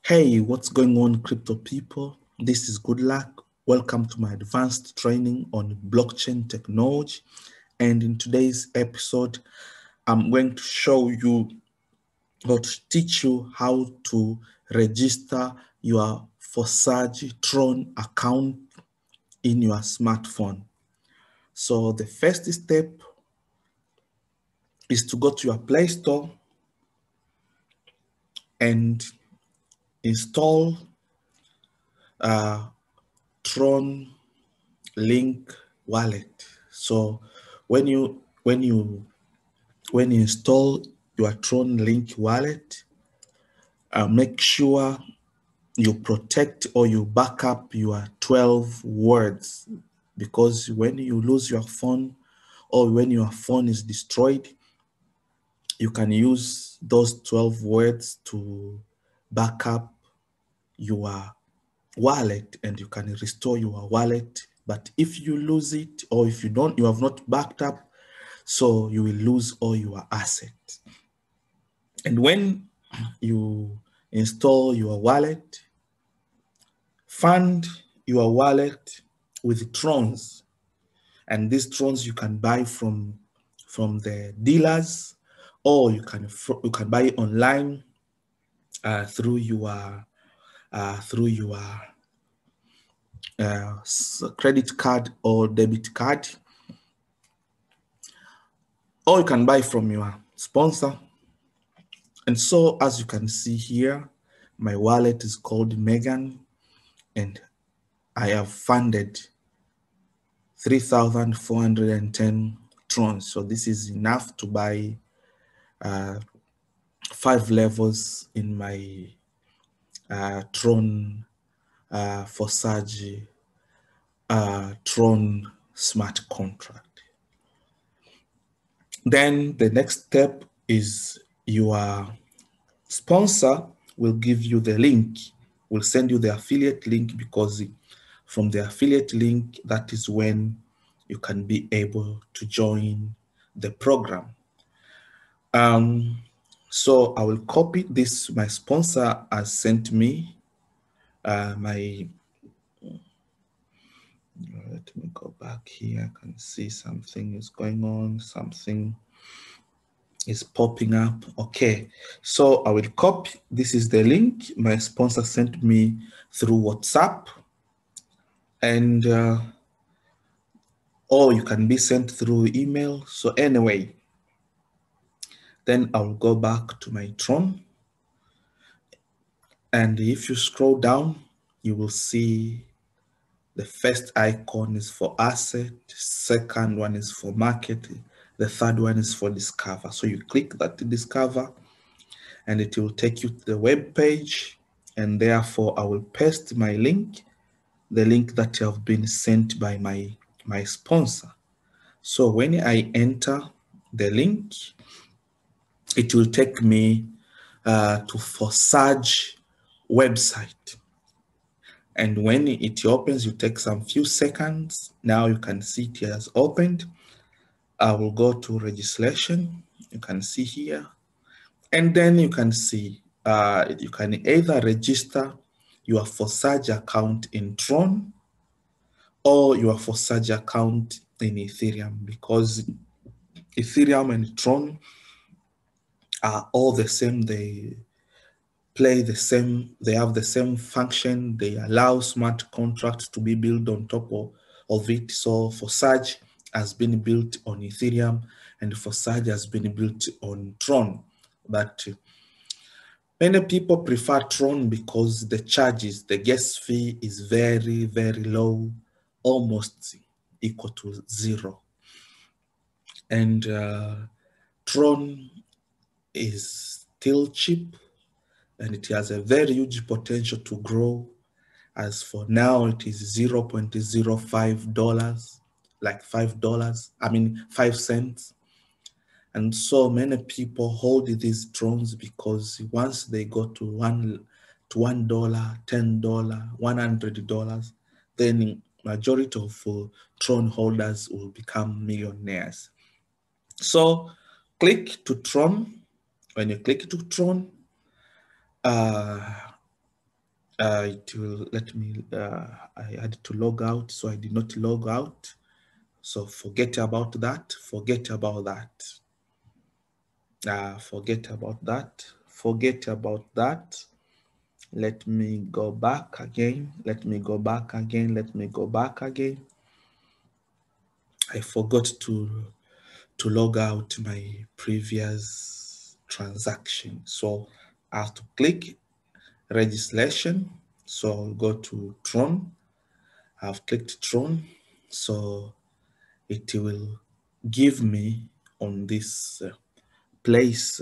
Hey, what's going on, crypto people? This is Good Luck. Welcome to my advanced training on blockchain technology. And in today's episode, I'm going to show you or to teach you how to register your Forsage Tron account in your smartphone. So the first step is to go to your Play Store and install Tron Link wallet. So when you install your Tron Link wallet, make sure you protect or you back up your 12 words, because when you lose your phone or when your phone is destroyed, you can use those 12 words to back up your wallet and you can restore your wallet. But if you lose it, or if you have not backed up, so you will lose all your assets. And when you install your wallet, fund your wallet with Trons. And these Trons you can buy from the dealers, or you can buy online through your credit card or debit card, or you can buy from your sponsor. And so, as you can see here, my wallet is called Megan, and I have funded 3,410 Trons. So this is enough to buy 5 levels in my Tron Forsage Tron smart contract. Then the next step is your sponsor will give you the link, will send you the affiliate link, because from the affiliate link, that is when you can be able to join the program. So I will copy this. My sponsor has sent me let me go back here. I can see something is going on. Something is popping up. Okay, so I will copy. This is the link my sponsor sent me through WhatsApp, and or you can be sent through email. So anyway, then I'll go back to my Tron, and if you scroll down, you will see the first icon is for asset, second one is for market, the third one is for discover. So you click that discover, and it will take you to the web page, and therefore I will paste my link, the link that have been sent by my sponsor. So when I enter the link, it will take me to Forsage website. And when it opens, you take some few seconds. Now you can see it has opened. I will go to registration. You can see here. And then you can see, you can either register your Forsage account in Tron or your Forsage account in Ethereum, because Ethereum and Tron are all the same. They play the same, they have the same function. They allow smart contracts to be built on top of it. So Forsage has been built on Ethereum and Forsage has been built on Tron. But many people prefer Tron because the charges, the gas fee is very, very low, almost equal to zero. And Tron is still cheap, and it has a very huge potential to grow. As for now, it is $0.05, like $5, 5 cents. And so many people hold these Trons because once they go to $1, $10, $100, then majority of Tron holders will become millionaires. So click to Tron. When you click to Tron, it will let me, I had to log out, so I did not log out. So forget about that, forget about that. Forget about that, forget about that. Let me go back again, let me go back again, let me go back again. I forgot to log out my previous transaction. So I have to click registration. So I'll go to Tron. I've clicked Tron. So it will give me on this place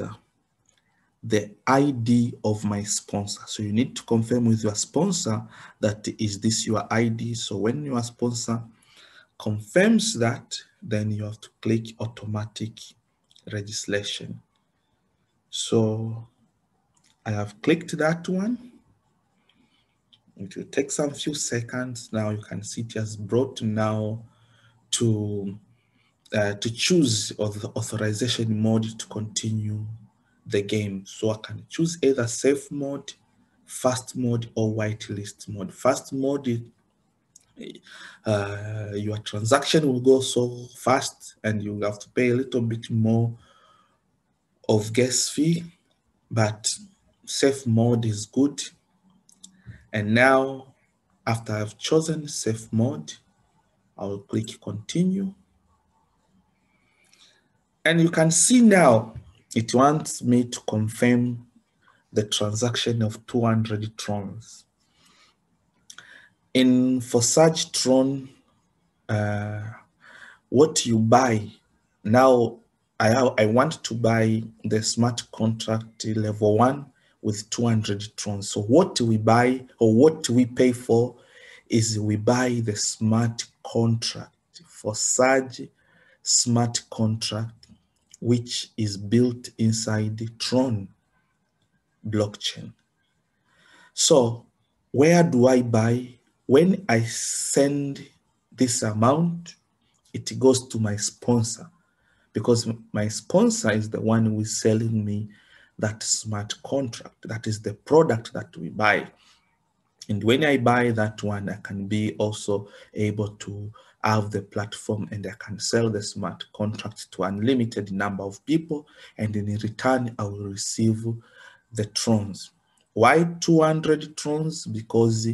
the ID of my sponsor. So you need to confirm with your sponsor that is this your ID. So when your sponsor confirms that, then you have to click automatic registration. So I have clicked that one. It will take some few seconds. Now you can see it has brought now to choose the authorization mode to continue the game. So I can choose either safe mode, fast mode, or whitelist mode. Fast mode, your transaction will go so fast and you have to pay a little bit more of gas fee, but safe mode is good. And now, after I've chosen safe mode, I'll click continue. And you can see now, it wants me to confirm the transaction of 200 Trons. In Forsage Tron, what you buy, now I want to buy the smart contract level 1 with 200 Trons. So what we buy or what we pay for is we buy the smart contract, Forsage smart contract, which is built inside the Tron blockchain. So where do I buy? When I send this amount, it goes to my sponsor, because my sponsor is the one who is selling me that smart contract. That is the product that we buy. And when I buy that one, I can be also able to have the platform and I can sell the smart contract to an unlimited number of people. And in return, I will receive the Trons. Why 200 Trons? Because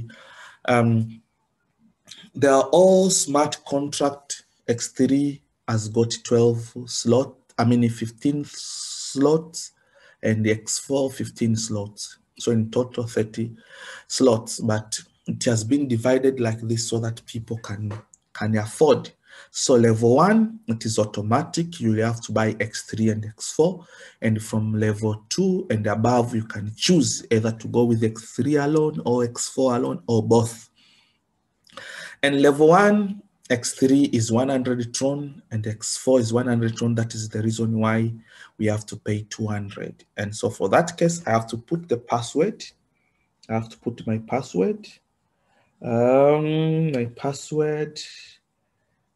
they are all smart contract. X3 has got 12 slots, 15 slots, and the X4 15 slots. So in total 30 slots, but it has been divided like this so that people can afford. So level 1, it is automatic. You have to buy X3 and X4. And from level 2 and above, you can choose either to go with X3 alone or X4 alone or both. And level 1, X3 is 100 Tron and X4 is 100 Tron. That is the reason why we have to pay 200. And so for that case, I have to put the password. I have to put my password. My password.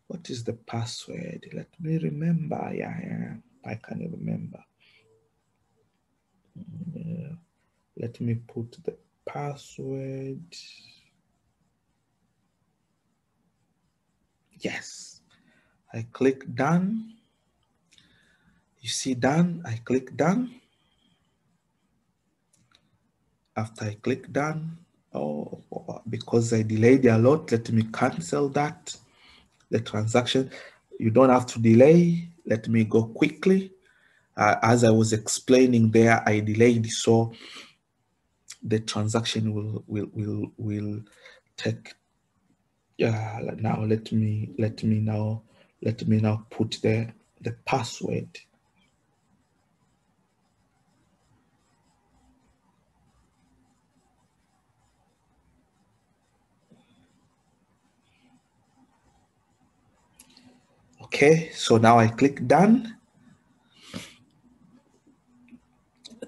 What is the password? Let me remember. Yeah. I can't remember. Let me put the password. Yes. I click done. You see done. I click done. After I click done, because I delayed a lot, let me cancel that. The transaction, you don't have to delay. Let me go quickly. As I was explaining there, I delayed, so the transaction will take. Now let me now put the password. Okay, so now I click done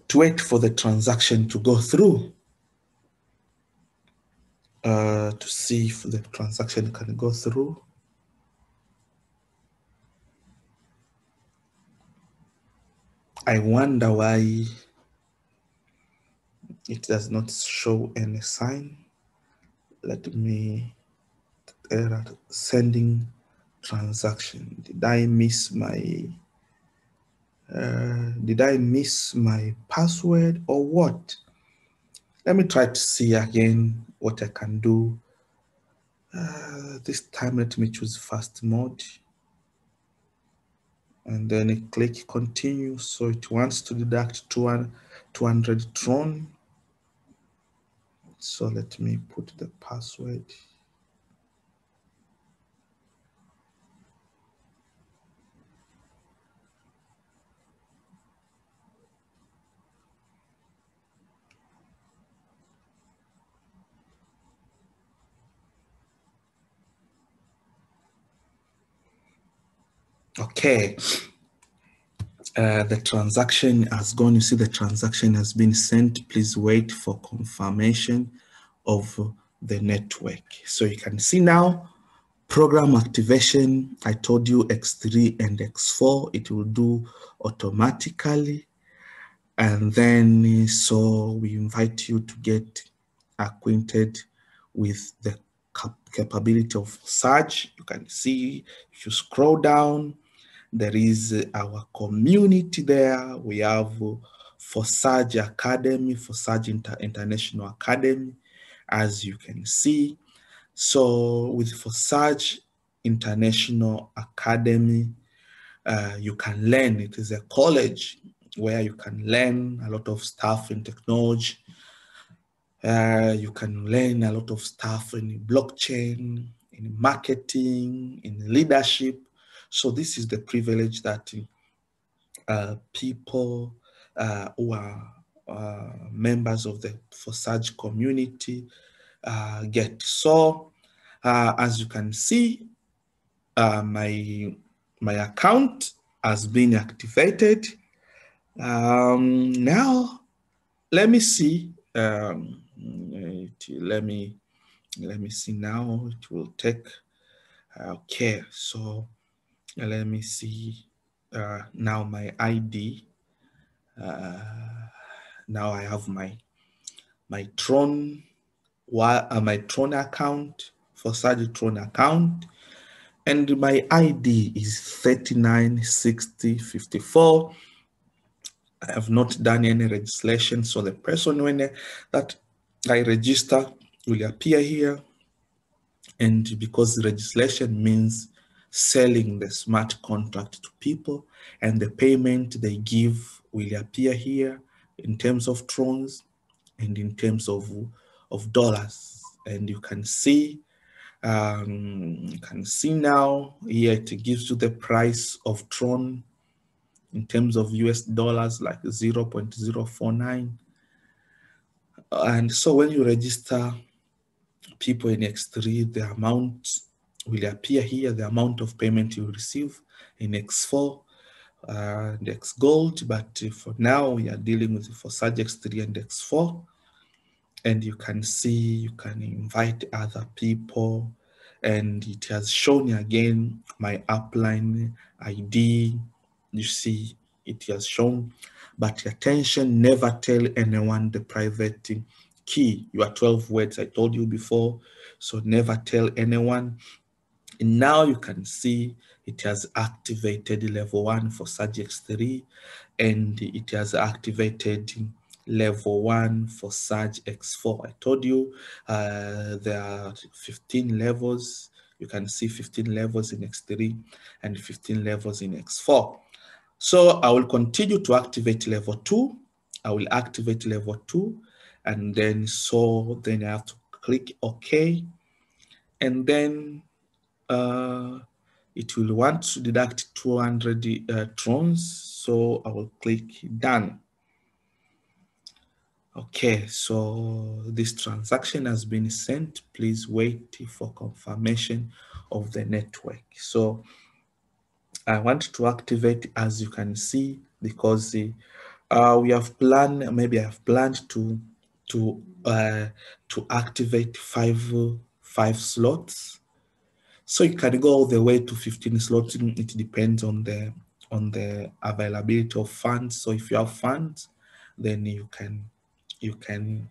to wait for the transaction to go through. To see if the transaction can go through. I wonder why It does not show any sign. Let me error sending transaction. Did I miss my password or what? Let me try to see again what I can do. This time let me choose fast mode and then click continue. So it wants to deduct 200 Tron. So let me put the password. Okay, the transaction has gone. You see the transaction has been sent. Please wait for confirmation of the network. So you can see now program activation. I told you X3 and X4, it will do automatically. And then so we invite you to get acquainted with the capability of Forsage. You can see if you scroll down, there is our community there. We have Forsage Academy, Forsage International Academy, as you can see. So with Forsage International Academy, you can learn. It is a college where you can learn a lot of stuff in technology. You can learn a lot of stuff in blockchain, in marketing, in leadership. So this is the privilege that people who are members of the Forsage community get. So as you can see, my account has been activated. Now let me see. Let me see now. It will take. Okay, so let me see. Now my ID. Now I have my Tron, my Tron account, Forsage Tron account, and my ID is 396054. I have not done any registration, so the person that I register will appear here. And because registration means selling the smart contract to people, and the payment they give will appear here in terms of Trons and in terms of dollars. And you can see now here it gives you the price of Tron in terms of US dollars, like 0.049. And so when you register people in X3, the amount will appear here, the amount of payment you receive in X4 and X Gold. But for now, we are dealing with Forsage X3 and X4. And you can see, you can invite other people. And it has shown again my upline ID. You see, it has shown. But attention, never tell anyone the private key. Your 12 words I told you before. So never tell anyone. And now you can see it has activated level 1 for Forsage X3, and it has activated level 1 for Forsage X4. I told you there are 15 levels. You can see 15 levels in X3 and 15 levels in X4. So I will continue to activate level 2. I will activate level 2, and then I have to click OK, and then it will want to deduct 200 Trons. So I will click done. Okay, so this transaction has been sent. Please wait for confirmation of the network. So I want to activate, as you can see, because we have planned, maybe I have planned to activate five slots. So you can go all the way to 15 slots. It depends on the availability of funds. So if you have funds, then you can you can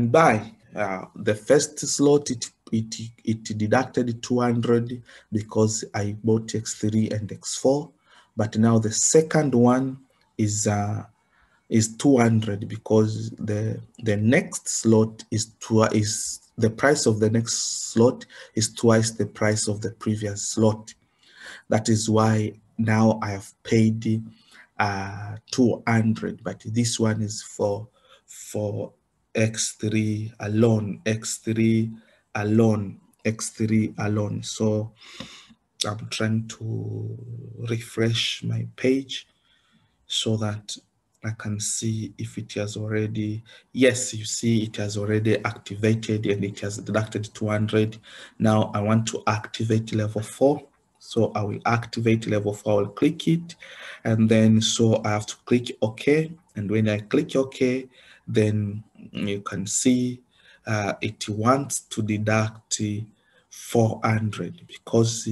buy. The first slot, it deducted 200 because I bought X3 and X4, but now the second one is 200 because the next slot is the price of the next slot is twice the price of the previous slot. That is why now I have paid 200, but this one is for X3 alone, X3 alone, X3 alone. So I'm trying to refresh my page so that I can see if it has already, yes, you see it has already activated and it has deducted 200. Now I want to activate level 4. So I will activate level 4, I'll click it, and then so I have to click OK. And when I click OK, then you can see it wants to deduct 400 because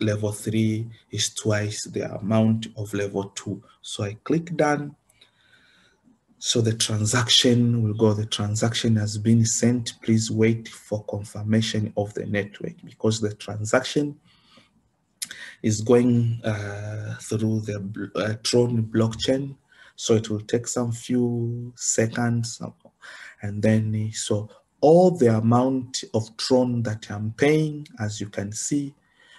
level 3 is twice the amount of level 2. So I click done. So the transaction will go, the transaction has been sent. Please wait for confirmation of the network, because the transaction is going through the Tron blockchain. So it will take some few seconds, and then so all the amount of Tron that I'm paying, as you can see,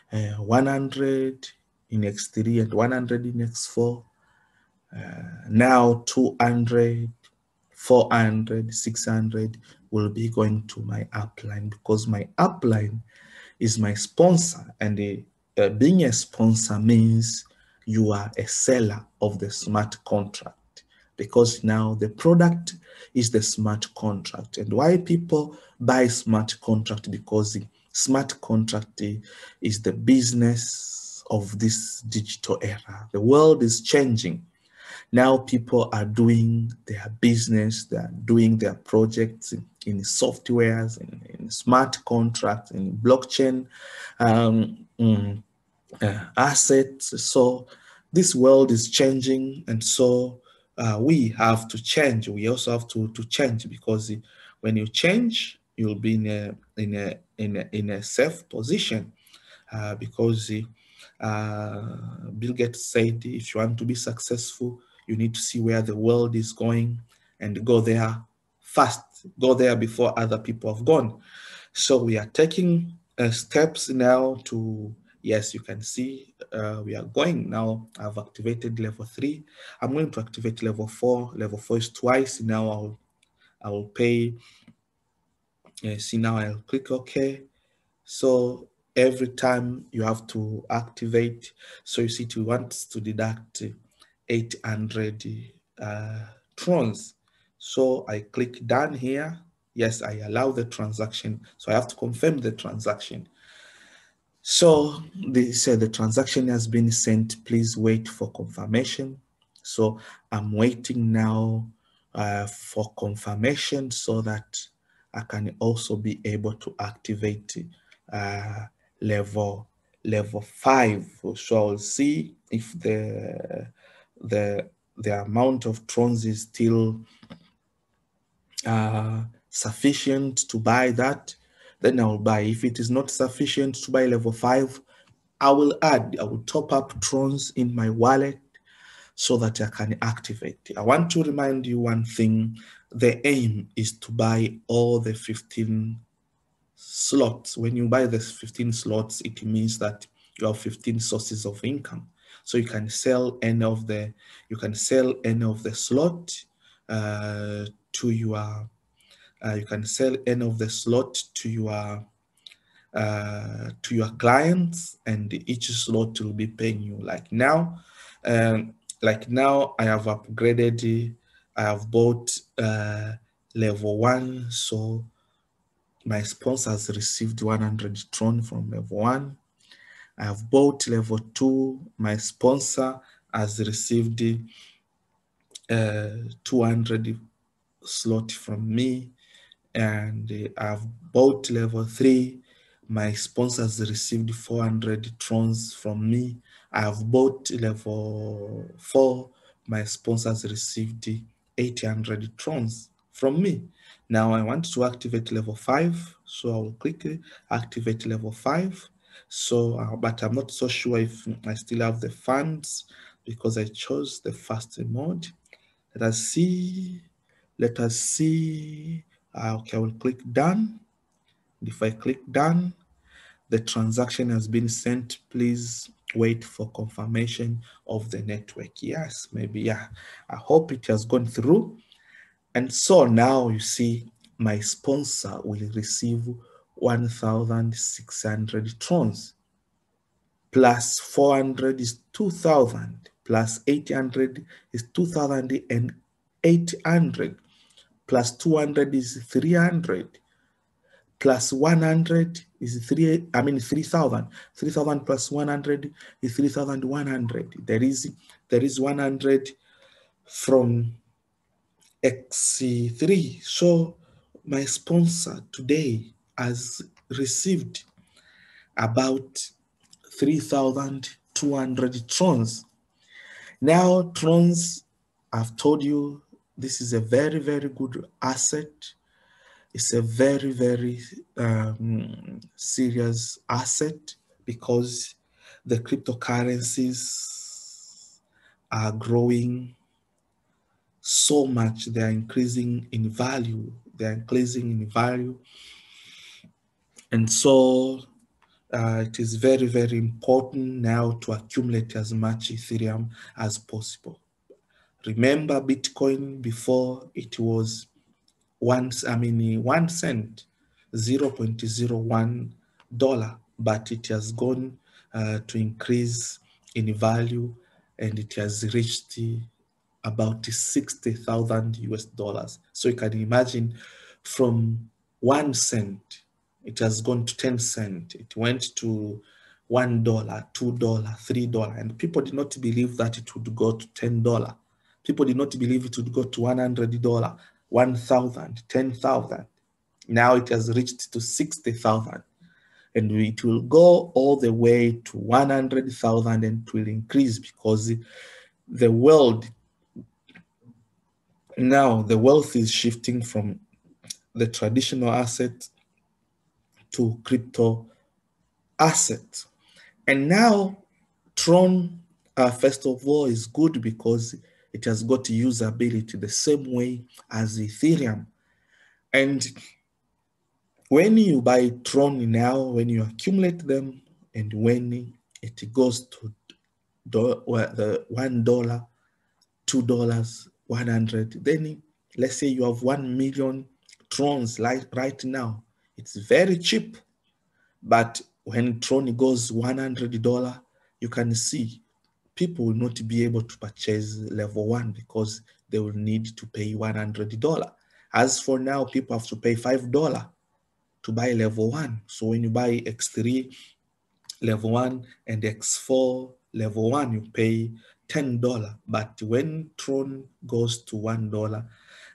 100 in X3 and 100 in X4, now 200, 400, 600 will be going to my upline, because my upline is my sponsor, and being a sponsor means you are a seller of the smart contract, because now the product is the smart contract. And why people buy smart contract? Because the smart contract is the business of this digital era. The world is changing. Now people are doing their business, they are doing their projects in softwares, in smart contracts, in blockchain assets. So this world is changing, and so we have to change. We also have to change, because when you change, you'll be in a safe position, because Bill Gates said, if you want to be successful, you need to see where the world is going and go there fast, go there before other people have gone. So we are taking steps now to, yes, you can see we are going now. I've activated level 3. I'm going to activate level 4. Level 4 is twice. Now I will pay. See, now I'll click OK. So every time you have to activate, so you see it wants to deduct 800 Trons. So I click done here. Yes, I allow the transaction. So I have to confirm the transaction. So they said the transaction has been sent. Please wait for confirmation. So I'm waiting now for confirmation, so that I can also be able to activate level 5. So I'll see if the amount of Trons is still sufficient to buy that. Then I'll buy. If it is not sufficient to buy level 5, I will top up Trons in my wallet so that I can activate. I want to remind you one thing. The aim is to buy all the 15 slots. When you buy the 15 slots, it means that you have 15 sources of income. So you can sell any of the slot to your you can sell any of the slot to your clients, and each slot will be paying you. Like now I have upgraded. I have bought level 1, so my sponsor has received 100 Tron from level 1. I have bought level 2. My sponsor has received 200 slot from me. And I've bought level 3. My sponsors received 400 Trons from me. I have bought level 4. my sponsors received 800 trons from me. Now I want to activate level 5, so I will click activate level 5. So, but I'm not so sure if I still have the funds because I chose the fast mode. Let us see. Okay, I will click done. If I click done, the transaction has been sent. Please wait for confirmation of the network. Yes, maybe, yeah. I hope it has gone through. And so now you see my sponsor will receive 1,600 trons. Plus 400 is 2,000. Plus 800 is 2,800. Plus 200 is 300. Plus 100 is 3,000. 3,000 plus 100 is 3,100. There is 100 from X3. So my sponsor today has received about 3,200 trons. Now, trons, I've told you, this is a very, very good asset. It's a very, very serious asset because the cryptocurrencies are growing so much. They are increasing in value. They are increasing in value. And so it is very, very important now to accumulate as much Ethereum as possible. Remember Bitcoin before it was 1 cent, $0.01, but it has gone to increase in value and it has reached about 60,000 US dollars. So you can imagine from 1 cent, it has gone to 10 cents. It went to $1, $2, $3, and people did not believe that it would go to $10. People did not believe it would go to $100, 1,000, 10,000. Now it has reached to 60,000, and it will go all the way to 100,000, and it will increase because the world now, the wealth is shifting from the traditional asset to crypto assets. And now Tron, first of all, is good because it has got usability the same way as Ethereum. And when you buy Tron now, when you accumulate them, and when it goes to the $1, $2, 100, then let's say you have 1 million Trons right now. It's very cheap. But when Tron goes $100, you can see people will not be able to purchase level 1 because they will need to pay $100. As for now, people have to pay $5 to buy level 1. So when you buy X3 level 1 and X4 level 1, you pay $10. But when Tron goes to $1,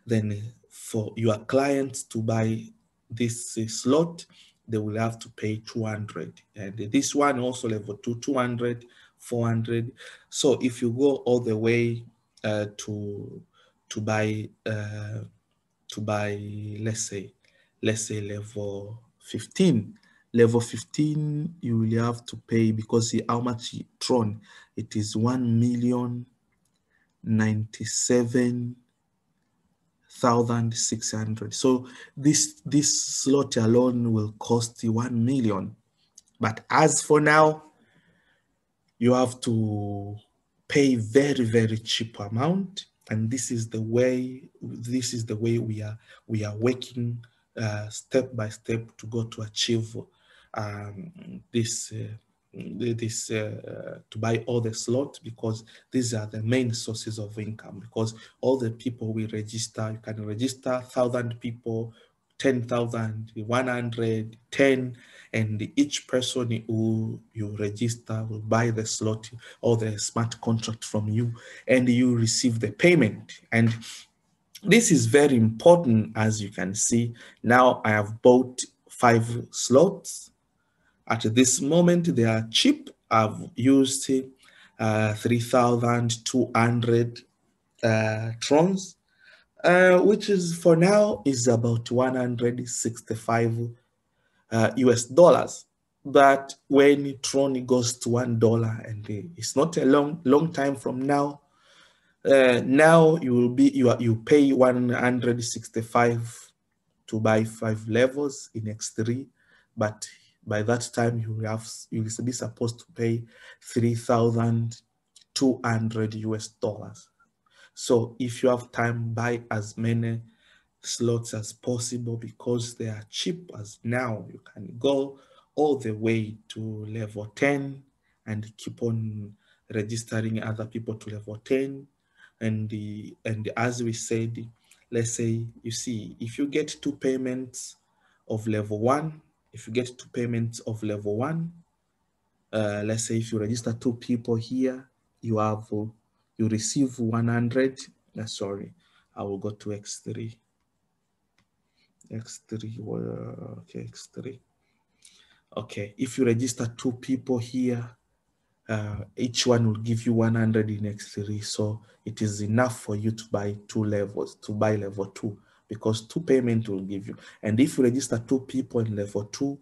then for your clients to buy this slot, they will have to pay 200. And this one also level 2, 200, 400. So if you go all the way to buy let's say level 15. Level 15, you will have to pay because how much Tron? It is 1,097,600. So this slot alone will cost you 1 million. But as for now, you have to pay very, very cheap amount. And this is the way we are working step by step to go to achieve to buy all the slots, because these are the main sources of income. Because all the people we register, you can register 1,000 people, 10,000, 100, 10, and each person who you register will buy the slot or the smart contract from you, and you receive the payment. And this is very important. As you can see, now I have bought 5 slots. At this moment, they are cheap. I've used 3,200 Trons, which is for now is about 165 US dollars. But when Tron goes to $1, and it's not a long time from now, now you pay 165 to buy 5 levels in X3, but by that time you will be supposed to pay 3,200 US dollars. So if you have time, buy as many slots as possible because they are cheap as now. You can go all the way to level 10 and keep on registering other people to level 10. And as we said, let's say, you see, if you get 2 payments of level 1, if you get 2 payments of level 1, let's say if you register 2 people here, you receive 100. Sorry, I will go to X3. Okay, X3. Okay, if you register 2 people here, each one will give you 100 in X3. So it is enough for you to buy 2 levels, to buy level 2, because 2 payment will give you. And if you register 2 people in level 2,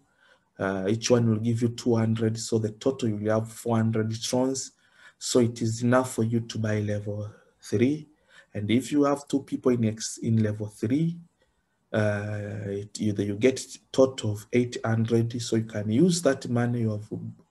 each one will give you 200. So the total you will have 400 trons. So it is enough for you to buy level 3. And if you have 2 people in level 3, you get total of 800. So you can use that money you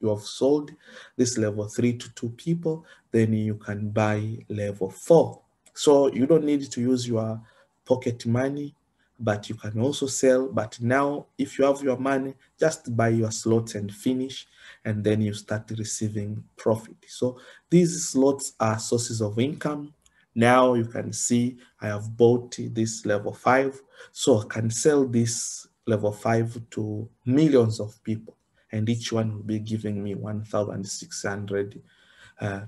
have sold this level 3 to 2 people, then you can buy level 4. So you don't need to use your pocket money, but you can also sell. But now if you have your money, just buy your slots and finish, and then you start receiving profit. So these slots are sources of income. Now you can see I have bought this level 5, so I can sell this level 5 to millions of people, and each one will be giving me 1,600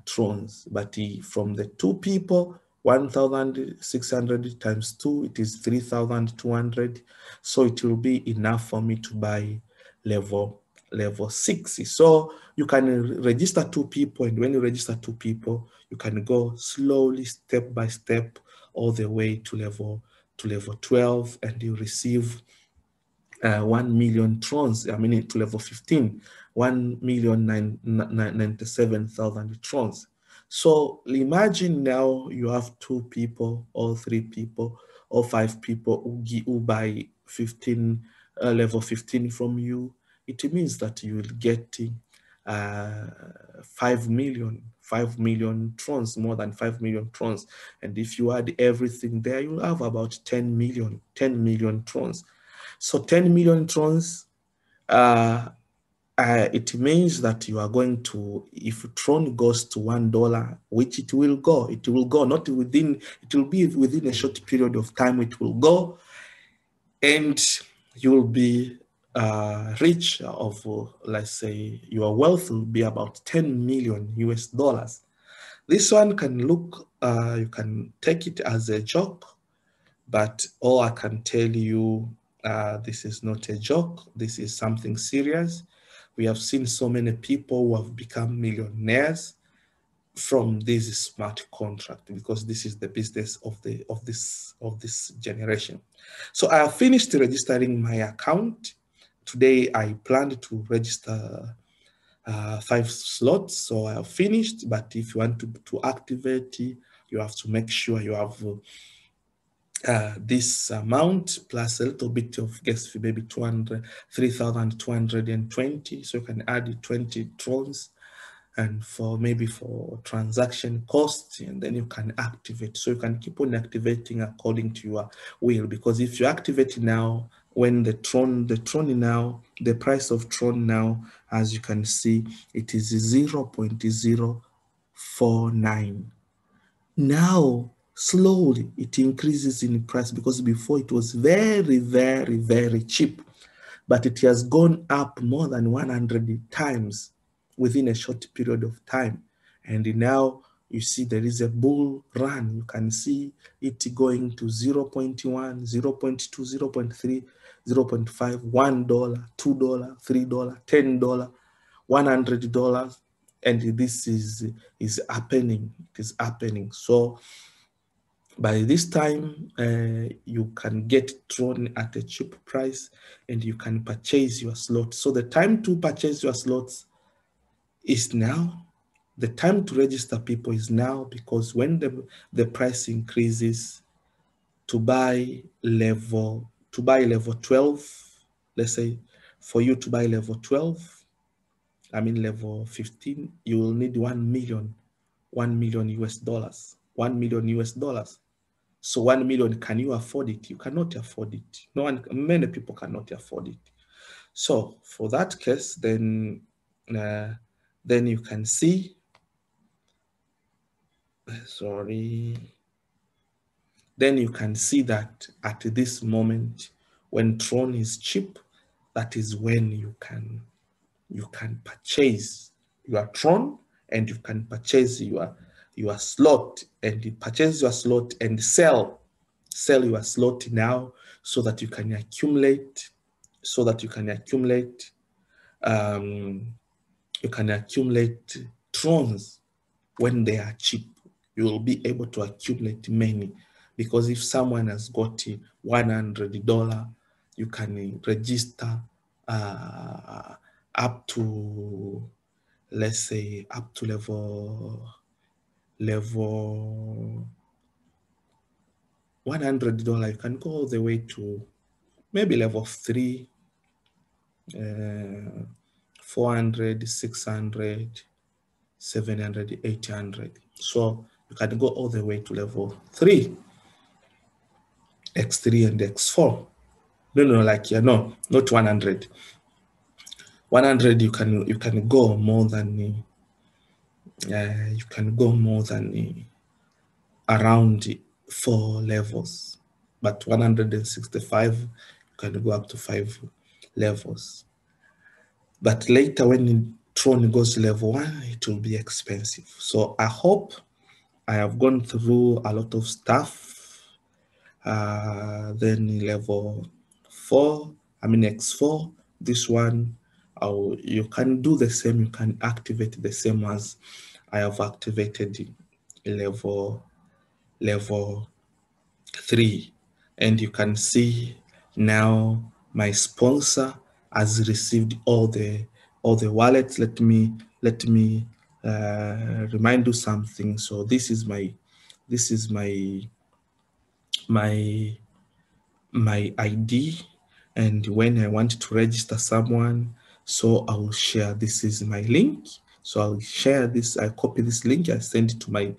trons. But from the 2 people, 1,600 times 2, it is 3,200. So it will be enough for me to buy level 6. So you can register 2 people, and when you register 2 people, you can go slowly, step by step, all the way to level 12, and you receive 1 million trons. I mean, to level 15, 1,097,000 trons. So imagine now you have 2 people, or 3 people, or 5 people who buy 15, level 15 from you. It means that you will get 5 million trons, more than 5 million trons. And if you add everything there, you'll have about 10 million trons. So 10 million trons, it means that you are going to, if Tron goes to $1, which it will go, not within, it will be within a short period of time, it will go, and you will be rich of, let's say, your wealth will be about 10 million US dollars. This one can look, you can take it as a joke, but all I can tell you, this is not a joke. This is something serious. We have seen so many people who have become millionaires from this smart contract, because this is the business of this generation. So I have finished registering my account. Today I planned to register 5 slots, so I have finished. But if you want to activate, you have to make sure you have this amount plus a little bit of gas fee, maybe 3,220. So you can add 20 trons, and for transaction costs, and then you can activate. So you can keep on activating according to your will, because if you activate now, when the Tron now, the price of Tron now, as you can see, it is 0.049. Now, slowly, it increases in price, because before it was very, very, very cheap, but it has gone up more than 100 times within a short period of time. And now you see there is a bull run. You can see it going to 0.1, 0.2, 0.3, 0.5, $1, $2, $3, $10, $100, and this is happening. It is happening. So By this time, you can get Tron at a cheap price and you can purchase your slot. So the time to purchase your slots is now. The time to register people is now, because when the price increases to buy level 12, let's say for you to buy level 12, I mean level 15, you will need 1 million US dollars. 1 million US dollars. So 1 million, can you afford it? You cannot afford it. Many people cannot afford it. So for that case, then you can see, sorry, then you can see that at this moment, when Tron is cheap, that is when you can purchase your Tron, and you can purchase your slot, and you purchase your slot and sell your slot now, so that you can accumulate Trons when they are cheap. You will be able to accumulate many, because if someone has got $100, you can register up to, let's say, up to level $100. You can go all the way to maybe level 3, 400, 600, 700, 800. So you can go all the way to level 3, X3 and X4. No, not 100. 100 you can go more than around 4 levels, but 165 you can go up to 5 levels. But later, when Tron goes to level 1, it will be expensive. So I hope I have gone through a lot of stuff. Then level 4, X4, this one, you can do the same. You can activate the same as I have activated level 3, and you can see now my sponsor has received all the wallets. Let me remind you something. So this is my ID, and when I want to register someone, so I will share, this is my link. So I'll share this, I copy this link, I send it to my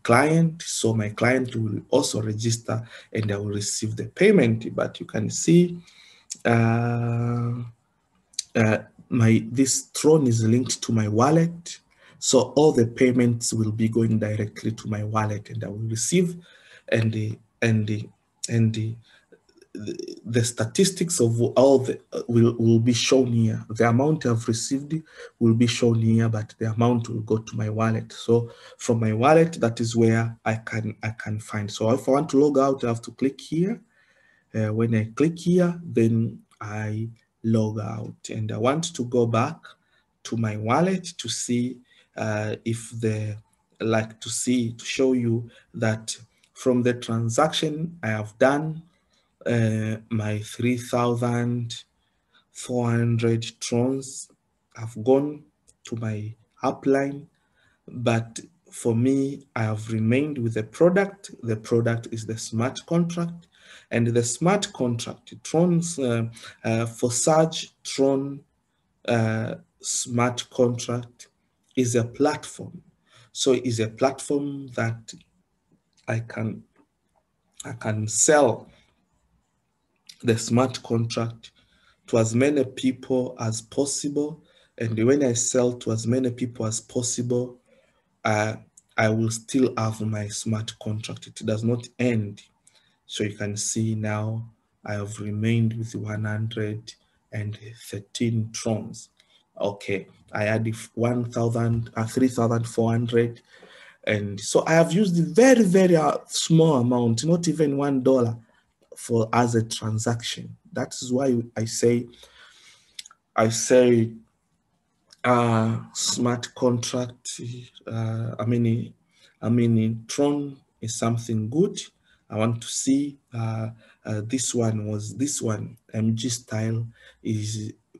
client, so my client will also register and I will receive the payment. But you can see this Tron is linked to my wallet, so all the payments will be going directly to my wallet, and I will receive, and the statistics of all the will be shown here. The amount I've received will be shown here, but the amount will go to my wallet. So from my wallet, that is where I can find. So if I want to log out, I have to click here. When I click here, then I log out, and I want to go back to my wallet to see to show you that from the transaction I have done, my 3,400 Trons have gone to my upline. But for me, I have remained with the product. The product is the smart contract, and the smart contract, Tron's Forsage Tron smart contract is a platform. So it's a platform that I can sell the smart contract to as many people as possible. And when I sell to as many people as possible, I will still have my smart contract. It does not end. So you can see now I have remained with 113 Trons. Okay, I had 3,400. And so I have used a very, very small amount, not even $1 as a transaction. That is why I say smart contract. Tron is something good. I want to see this one MG Style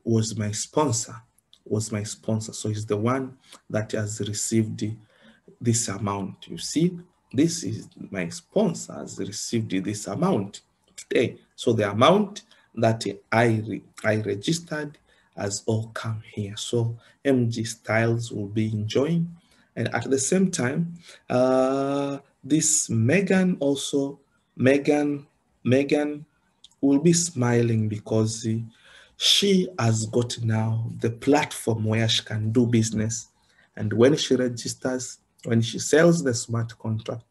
was my sponsor, so he's the one that has received this amount. You see, this is my sponsor has received this amount today. So the amount that I registered has all come here. So MG Styles will be enjoying, and at the same time, this Megan will be smiling because she has got now the platform where she can do business. And when she registers, when she sells the smart contract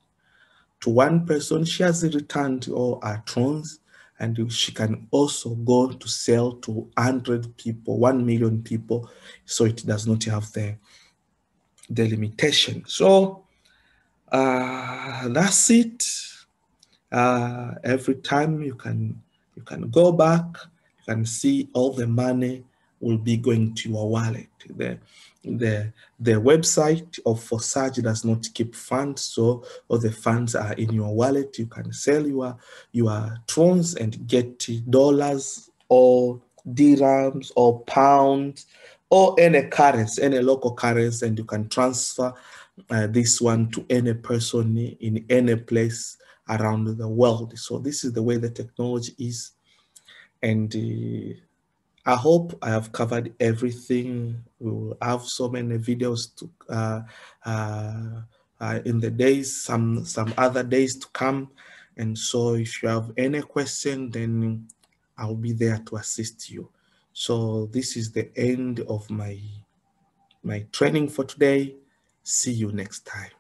to one person, she has returned all her Trons, and she can also go to sell to 100 people, 1 million people. So it does not have the limitation. So that's it. Every time you can go back, you can see all the money will be going to your wallet. The website of Forsage does not keep funds, so all the funds are in your wallet. You can sell your Trons and get dollars or dirhams or pounds or any currency, any local currency, and you can transfer this one to any person in any place around the world. So this is the way the technology is, and I hope I have covered everything. We will have so many videos to in the days, some other days to come. And so if you have any question, then I'll be there to assist you. So this is the end of my training for today. See you next time.